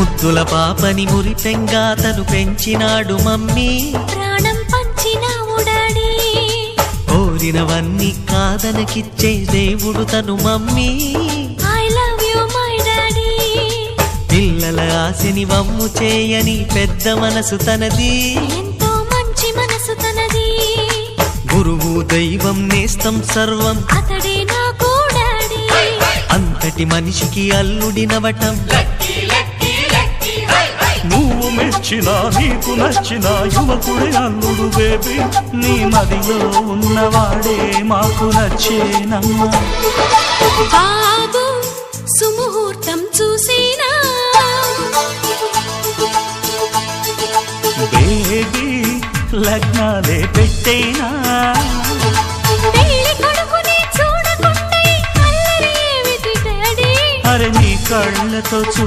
ముద్దుల పాపని మురిపెంగా తను పెంచినాడు మమ్మీ, ప్రాణం పంచినావు డాడీ. కోరినవన్నీ కాదనకిచ్చే దేవుడు తను mummy, I love you my daddy. పిల్లల ఆశని వమ్ము చేయని పెద్ద మనసు తనది, ఎంతో మంచి మనసు తనది. గురువు దైవం నేస్తం సర్వం అతడే నాకు డాడీ. అంతటి మనిషికి అల్లుడినవటం, నువ్వు మెచ్చినా నీకు నచ్చిన యువకుడే అల్లుడు బేబీ, నీ మదిలో ఉన్నవాడే మాకు నచ్చేనమ్మా. బాబు సుముహూర్తం చూసినా, బేబీ లగ్నాలే పెట్టేనా, పెళ్లి కొడుకుని చూడకుండా ఈ అల్లరి ఏమిటి డాడీ? అరే నీ కళ్ళతో చూ